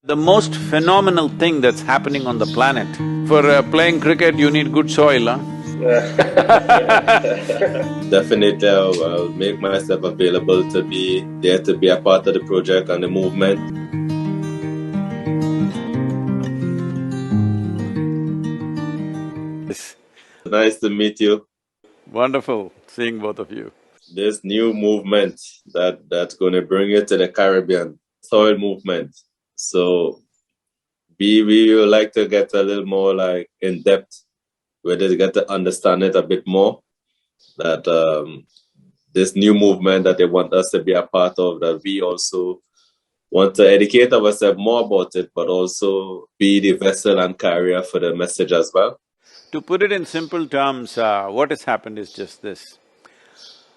The most phenomenal thing that's happening on the planet, for playing cricket you need good soil, huh? Definitely, I'll make myself available to be there, to be a part of the project and the movement. Nice to meet you. Wonderful seeing both of you. This new movement that's going to bring you to the Caribbean, soil movement. So we would like to get a little more like in depth, where they get to understand it a bit more. That this new movement that they want us to be a part of, that we also want to educate ourselves more about it, but also be the vessel and carrier for the message as well. To put it in simple terms, what has happened is just this.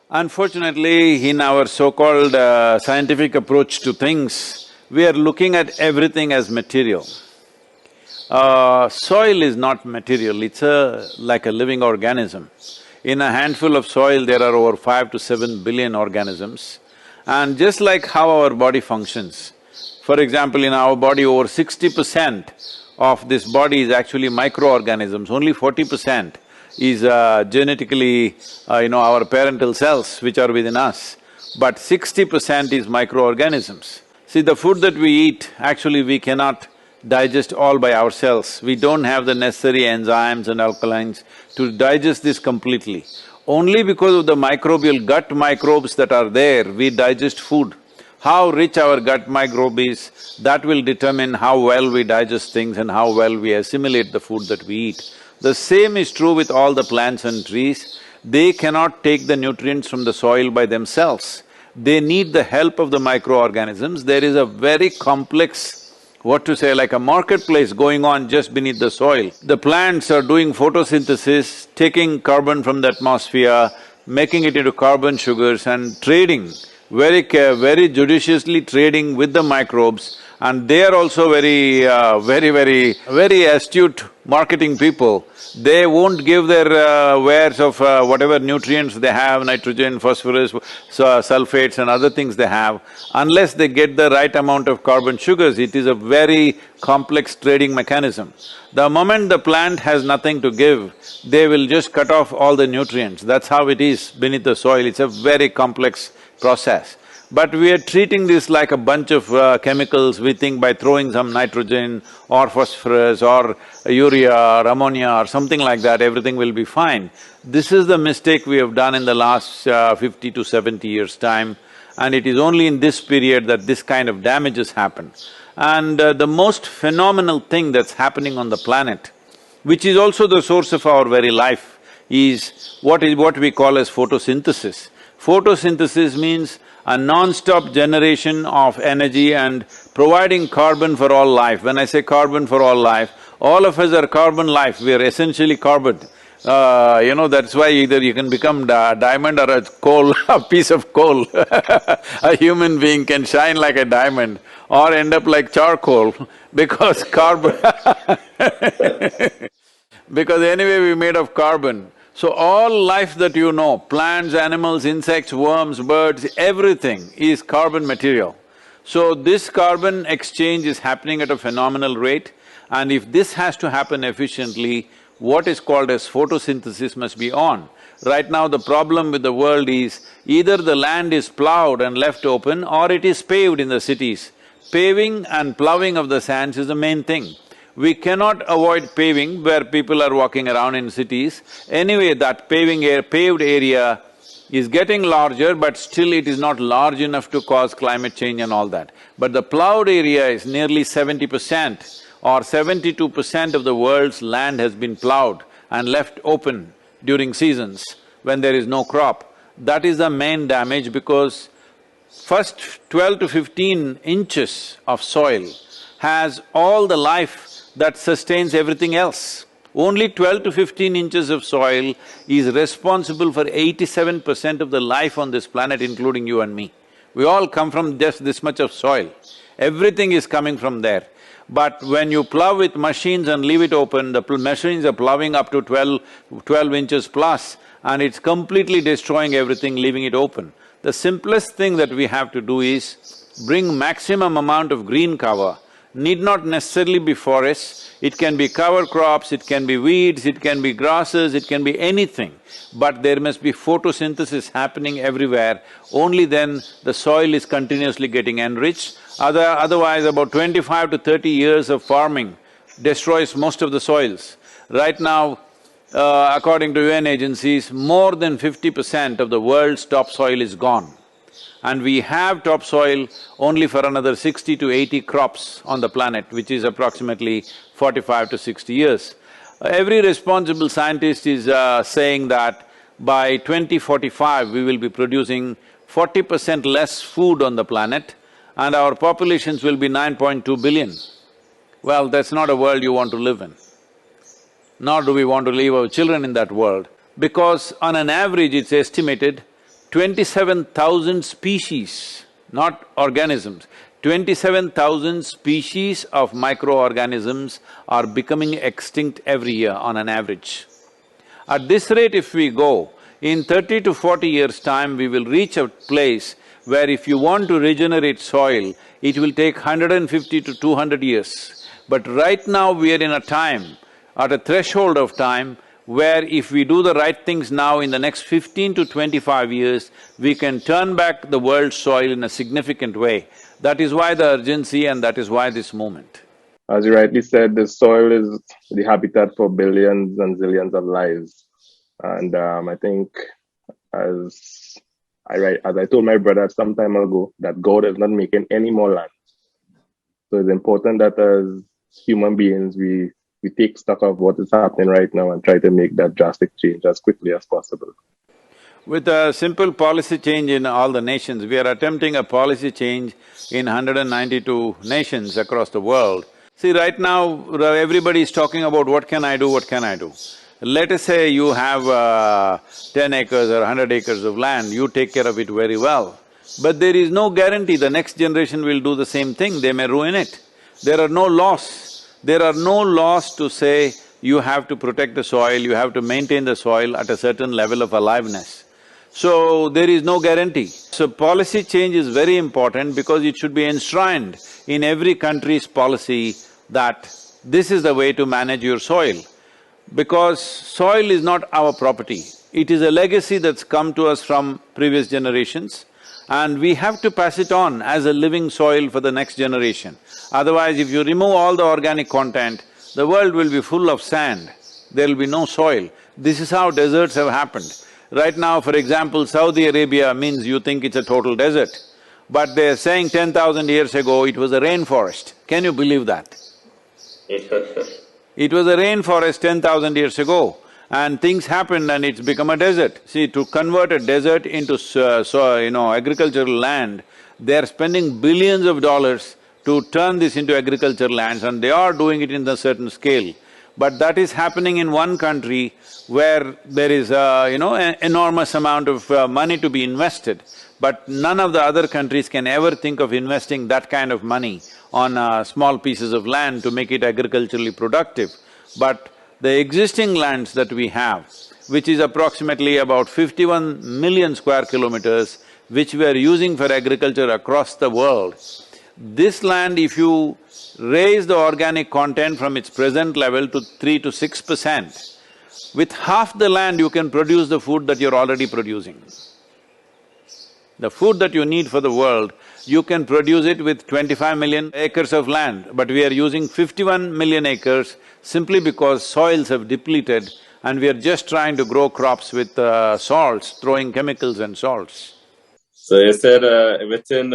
Unfortunately, in our so-called scientific approach to things, we are looking at everything as material. Soil is not material, it's like a living organism. In a handful of soil, there are over 5 to 7 billion organisms. And just like how our body functions, for example, in our body, over 60% of this body is actually microorganisms, only 40% is genetically, our parental cells which are within us, but 60% is microorganisms. See, the food that we eat, actually we cannot digest all by ourselves. We don't have the necessary enzymes and alkalines to digest this completely. Only because of the microbial gut microbes that are there, we digest food. How rich our gut microbe is, that will determine how well we digest things and how well we assimilate the food that we eat. The same is true with all the plants and trees. They cannot take the nutrients from the soil by themselves. They need the help of the microorganisms. There is a very complex, like a marketplace going on just beneath the soil. The plants are doing photosynthesis, taking carbon from the atmosphere, making it into carbon sugars and trading, very judiciously trading with the microbes, and they are also very astute marketing people. They won't give their wares of whatever nutrients they have, nitrogen, phosphorus, sulfates and other things they have, unless they get the right amount of carbon sugars. It is a very complex trading mechanism. The moment the plant has nothing to give, they will just cut off all the nutrients. That's how it is beneath the soil. It's a very complex process. But we are treating this like a bunch of chemicals. We think by throwing some nitrogen or phosphorus or urea or ammonia or something like that, everything will be fine. This is the mistake we have done in the last 50 to 70 years' time, and it is only in this period that this kind of damages happen. And the most phenomenal thing that's happening on the planet, which is also the source of our very life, is what we call as photosynthesis. Photosynthesis means a non-stop generation of energy and providing carbon for all life. When I say carbon for all life, all of us are carbon life, we are essentially carbon. That's why either you can become diamond or a coal, a piece of coal. A human being can shine like a diamond or end up like charcoal because carbon because anyway we're made of carbon. So all life that you know, plants, animals, insects, worms, birds, everything is carbon material. So this carbon exchange is happening at a phenomenal rate, and if this has to happen efficiently, what is called as photosynthesis must be on. Right now the problem with the world is either the land is plowed and left open or it is paved in the cities. Paving and plowing of the sands is the main thing. We cannot avoid paving where people are walking around in cities. Anyway, that paved area is getting larger, but still it is not large enough to cause climate change and all that. But the plowed area is nearly 70% or 72% of the world's land has been plowed and left open during seasons when there is no crop. That is the main damage, because first 12 to 15 inches of soil has all the life that sustains everything else. Only 12 to 15 inches of soil is responsible for 87% of the life on this planet, including you and me. We all come from just this much of soil. Everything is coming from there. But when you plow with machines and leave it open, the machines are plowing up to 12 inches plus, and it's completely destroying everything, leaving it open. The simplest thing that we have to do is bring maximum amount of green cover need not necessarily be forests, it can be cover crops, it can be weeds, it can be grasses, it can be anything. But there must be photosynthesis happening everywhere, only then the soil is continuously getting enriched. Otherwise, about 25 to 30 years of farming destroys most of the soils. Right now, according to UN agencies, more than 50% of the world's topsoil is gone. And we have topsoil only for another 60 to 80 crops on the planet, which is approximately 45 to 60 years. Every responsible scientist is saying that by 2045, we will be producing 40% less food on the planet and our populations will be 9.2 billion. Well, that's not a world you want to live in. Nor do we want to leave our children in that world, because on an average it's estimated 27,000 species, not organisms, 27,000 species of microorganisms are becoming extinct every year on an average. At this rate if we go, in 30 to 40 years' time we will reach a place where if you want to regenerate soil, it will take 150 to 200 years. But right now we are in a time, at a threshold of time, where if we do the right things now, in the next 15 to 25 years, we can turn back the world's soil in a significant way. That is why the urgency and that is why this movement. As you rightly said, the soil is the habitat for billions and zillions of lives. And I think as I told my brother some time ago, that God is not making any more land. So it's important that as human beings, we take stock of what is happening right now and try to make that drastic change as quickly as possible. With a simple policy change in all the nations, we are attempting a policy change in 192 nations across the world. See, right now, everybody is talking about what can I do, what can I do. Let us say you have 10 acres or 100 acres of land, you take care of it very well. But there is no guarantee the next generation will do the same thing, they may ruin it. There are no laws. There are no laws to say you have to protect the soil, you have to maintain the soil at a certain level of aliveness. So, there is no guarantee. So, policy change is very important because it should be enshrined in every country's policy that this is the way to manage your soil. Because soil is not our property, it is a legacy that's come to us from previous generations and we have to pass it on as a living soil for the next generation. Otherwise, if you remove all the organic content, the world will be full of sand, there will be no soil. This is how deserts have happened. Right now, for example, Saudi Arabia means you think it's a total desert, but they're saying 10,000 years ago it was a rainforest. Can you believe that? It was a rainforest 10,000 years ago and things happened and it's become a desert. See, to convert a desert into agricultural land, they're spending billions of dollars to turn this into agricultural lands and they are doing it in a certain scale. But that is happening in one country where there is an enormous amount of money to be invested. But none of the other countries can ever think of investing that kind of money on small pieces of land to make it agriculturally productive. But the existing lands that we have, which is approximately about 51 million square kilometers, which we are using for agriculture across the world, this land, if you raise the organic content from its present level to 3 to 6%, with half the land you can produce the food that you're already producing. The food that you need for the world, you can produce it with 25 million acres of land, but we are using 51 million acres simply because soils have depleted and we are just trying to grow crops with salts, throwing chemicals and salts. So you said within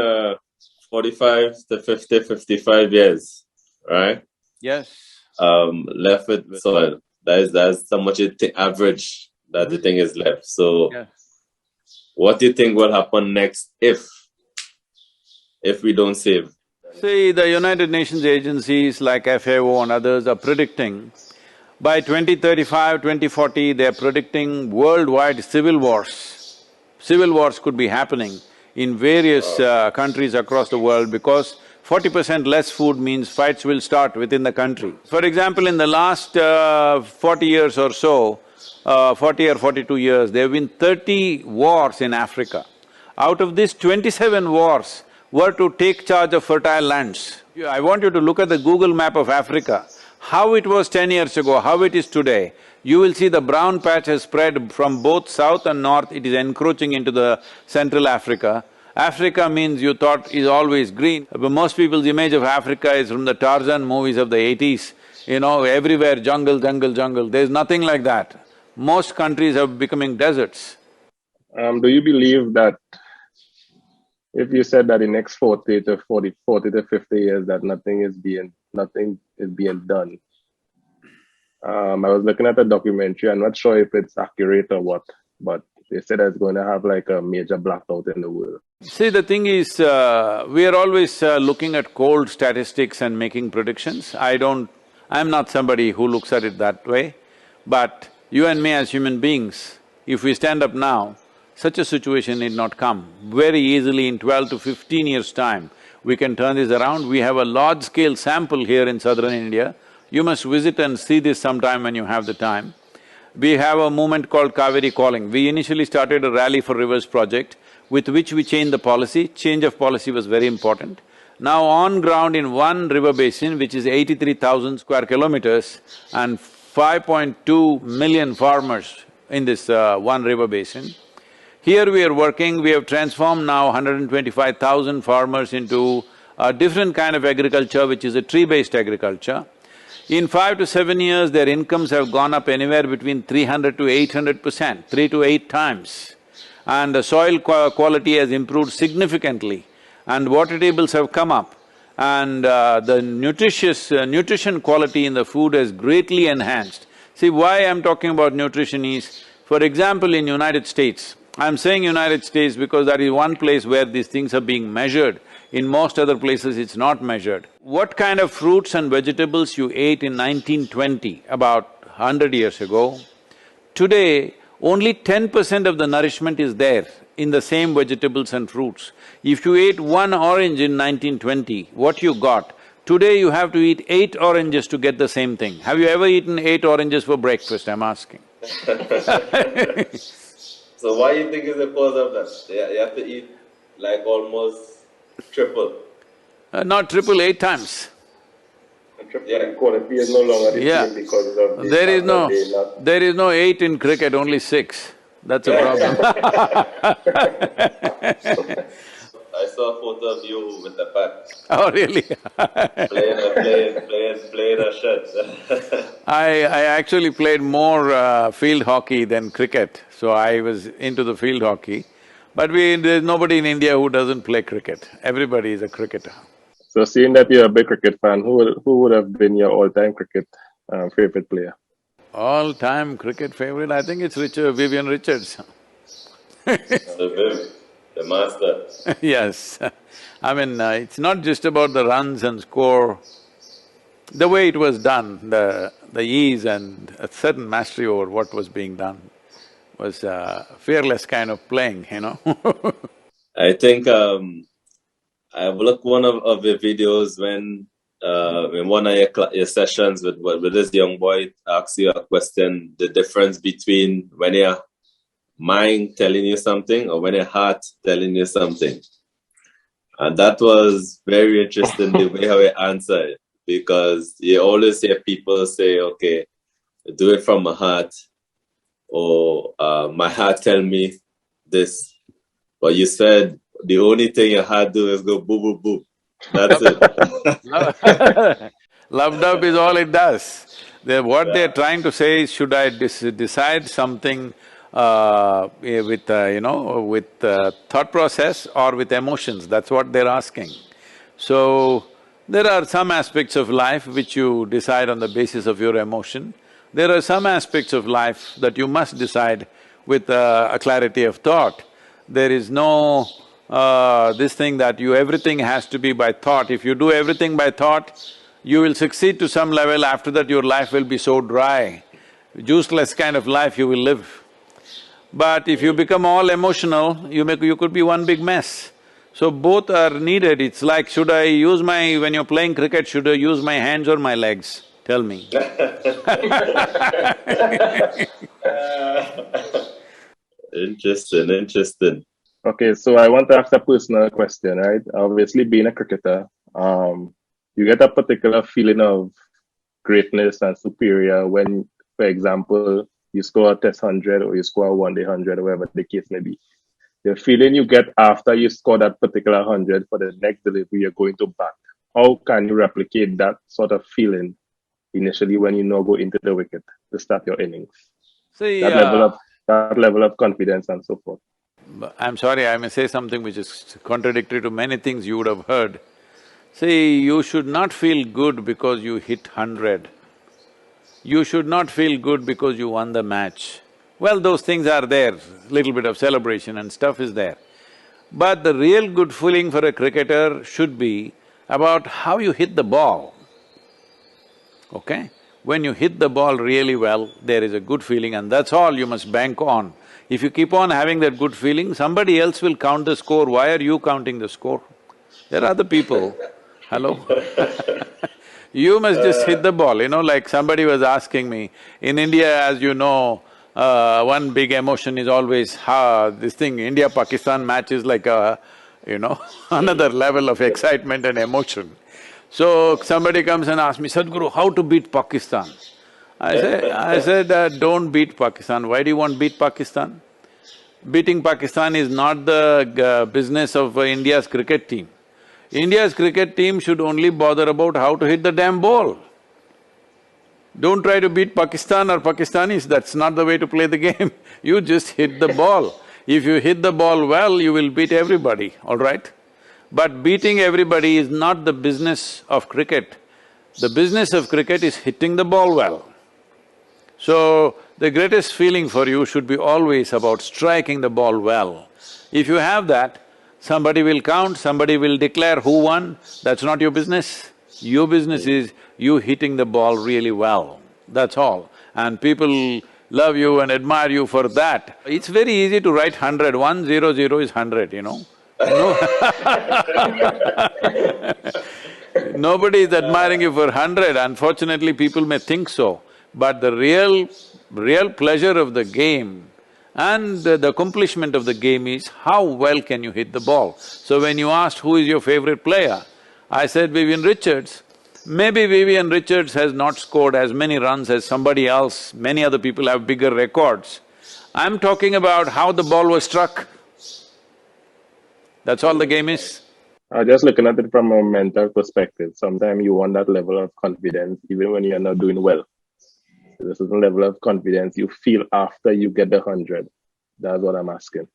45 to 50, 55 years, right? Yes. Left with soil. That's how much average that the thing is left. So, Yes. What do you think will happen next if we don't save? See, the United Nations agencies like FAO and others are predicting by 2035, 2040, they're predicting worldwide civil wars. Civil wars could be happening in various countries across the world because 40% less food means fights will start within the country. For example, in the last 40 years or so, 40 or 42 years, there have been 30 wars in Africa. Out of these 27 wars were to take charge of fertile lands. I want you to look at the Google map of Africa. How it was 10 years ago, how it is today. You will see the brown patch has spread from both south and north, it is encroaching into the central Africa. Africa means you thought is always green, but most people's image of Africa is from the Tarzan movies of the 80s. You know, everywhere jungle, jungle, jungle. There's nothing like that. Most countries are becoming deserts. Do you believe that if you said that in next 40 to 50 years that nothing is being done? I was looking at a documentary, I'm not sure if it's accurate or what, but they said it's going to have like a major blackout in the world. See, the thing is, we are always looking at cold statistics and making predictions. I'm not somebody who looks at it that way, but you and me as human beings, if we stand up now, such a situation need not come. Very easily in 12 to 15 years' time, we can turn this around. We have a large-scale sample here in southern India. You must visit and see this sometime when you have the time. We have a movement called Kaveri Calling. We initially started a Rally for Rivers project, with which we changed the policy. Change of policy was very important. Now on ground in one river basin, which is 83,000 square kilometers and 5.2 million farmers in this one river basin, here we are working, we have transformed now 125,000 farmers into a different kind of agriculture, which is a tree-based agriculture. In 5 to 7 years, their incomes have gone up anywhere between 300 to 800%, 3 to 8 times. And the soil quality has improved significantly, and water tables have come up, and the nutrition quality in the food has greatly enhanced. See, why I'm talking about nutrition is, for example, in United States, I'm saying United States because that is one place where these things are being measured. In most other places, it's not measured. What kind of fruits and vegetables you ate in 1920, about 100 years ago, today only 10% of the nourishment is there in the same vegetables and fruits. If you ate one orange in 1920, what you got, today you have to eat 8 oranges to get the same thing. Have you ever eaten 8 oranges for breakfast, I'm asking? So why do you think is the cause of that? You have to eat like almost triple. Not triple, 8 times. Yeah, quality is no longer the Yeah. same because of the There is no 8 in cricket, only 6. That's a problem. I saw a photo of you with the bat. Oh, really? playing a shot. I actually played more field hockey than cricket, so I was into the field hockey. But there's nobody in India who doesn't play cricket. Everybody is a cricketer. So seeing that you're a big cricket fan, who would have been your all-time cricket favorite player? All-time cricket favorite, I think it's Vivian Richards. The master. Yes. I mean, it's not just about the runs and score. The way it was done, the ease and a certain mastery over what was being done was fearless kind of playing, you know. I think I've looked one of your videos when in one of your sessions with this young boy asks you a question, the difference between when your mind telling you something or when your heart telling you something. And that was very interesting the way how you answer it, because you always hear people say, okay, do it from my heart, or my heart tell me this. But you said the only thing your heart do is go boo boo boo. That's it. Loved up is all it does. What they're trying to say is, should I decide something with thought process or with emotions? That's what they're asking. So, there are some aspects of life which you decide on the basis of your emotion. There are some aspects of life that you must decide with a clarity of thought. There is no this thing that everything has to be by thought. If you do everything by thought, you will succeed to some level, after that your life will be so dry. Juiceless kind of life you will live. But if you become all emotional, you could be one big mess. So both are needed. It's like, should I use when you're playing cricket, should I use my hands or my legs? Tell me. Interesting. Okay, so I want to ask a personal question, right? Obviously, being a cricketer, you get a particular feeling of greatness and superior when, for example, you score a test 100 or you score a one-day 100, or whatever the case may be. The feeling you get after you score that particular 100 for the next delivery you're going to bat. How can you replicate that sort of feeling initially when you now go into the wicket to start your innings? See, That level of confidence and so forth. I'm sorry, I may say something which is contradictory to many things you would have heard. See, you should not feel good because you hit 100. You should not feel good because you won the match. Well, those things are there, little bit of celebration and stuff is there. But the real good feeling for a cricketer should be about how you hit the ball, okay? When you hit the ball really well, there is a good feeling and that's all you must bank on. If you keep on having that good feeling, somebody else will count the score. Why are you counting the score? There are other people, hello? You must just hit the ball, like somebody was asking me, in India, as you know, one big emotion is always, this thing, India-Pakistan match is like a, another level of excitement and emotion. So somebody comes and asks me, Sadhguru, how to beat Pakistan? I said, don't beat Pakistan. Why do you want to beat Pakistan? Beating Pakistan is not the business of India's cricket team. India's cricket team should only bother about how to hit the damn ball. Don't try to beat Pakistan or Pakistanis, that's not the way to play the game. You just hit the ball. If you hit the ball well, you will beat everybody, all right? But beating everybody is not the business of cricket. The business of cricket is hitting the ball well. So, the greatest feeling for you should be always about striking the ball well. If you have that, somebody will count, somebody will declare who won, that's not your business. Your business is you hitting the ball really well, that's all. And people love you and admire you for that. It's very easy to write 100, 100 is 100, No. Nobody is admiring you for 100, unfortunately people may think so. But the real pleasure of the game and the accomplishment of the game is how well can you hit the ball. So when you asked who is your favorite player, I said Vivian Richards. Maybe Vivian Richards has not scored as many runs as somebody else, many other people have bigger records. I'm talking about how the ball was struck. That's all the game is. Just looking at it from a mental perspective, sometimes you want that level of confidence even when you're not doing well. There's a certain level of confidence you feel after you get the 100. That's what I'm asking.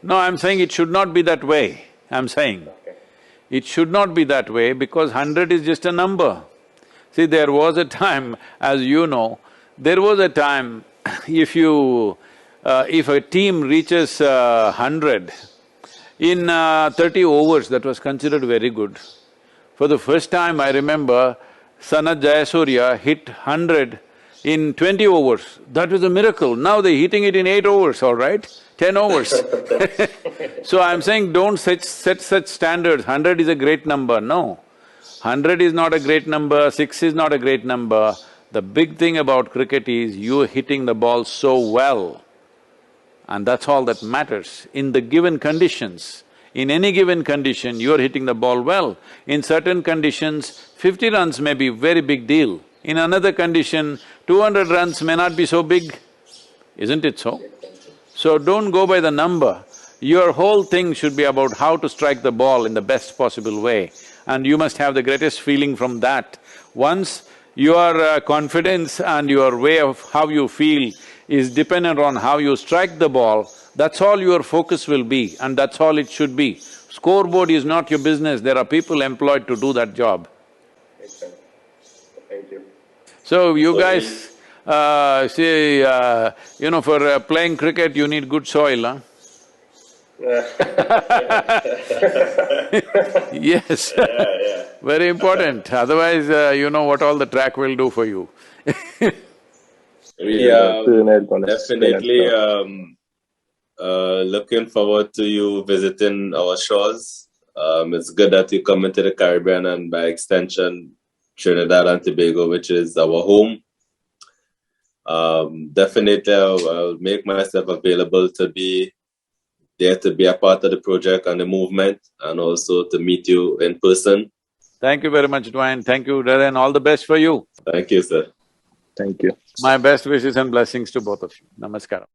No, I'm saying it should not be that way, I'm saying. Okay. It should not be that way because 100 is just a number. See, there was a time, as you know, there was a time if a team reaches 100, in 30 overs, that was considered very good. For the first time, I remember Sanat Jayasuriya hit 100 in 20 overs. That was a miracle. Now they're hitting it in 8 overs, all right? 10 overs. So I'm saying don't set such standards, 100 is a great number, no. 100 is not a great number, 6 is not a great number. The big thing about cricket is you're hitting the ball so well. And that's all that matters. In the given conditions, in any given condition, you're hitting the ball well. In certain conditions, 50 runs may be very big deal. In another condition, 200 runs may not be so big, isn't it so? So don't go by the number. Your whole thing should be about how to strike the ball in the best possible way, and you must have the greatest feeling from that. Once your confidence and your way of how you feel is dependent on how you strike the ball, that's all your focus will be and that's all it should be. Scoreboard is not your business, there are people employed to do that job. Makes sense. Thank you. So you guys, for playing cricket you need good soil, huh? Yes, very important, otherwise you know what all the track will do for you. We definitely looking forward to you visiting our shores. It's good that you come into the Caribbean and by extension Trinidad and Tobago, which is our home. Definitely I'll make myself available to be there to be a part of the project and the movement and also to meet you in person. Thank you very much, Dwayne. Thank you, Darren. All the best for you. Thank you, sir. Thank you. My best wishes and blessings to both of you. Namaskaram.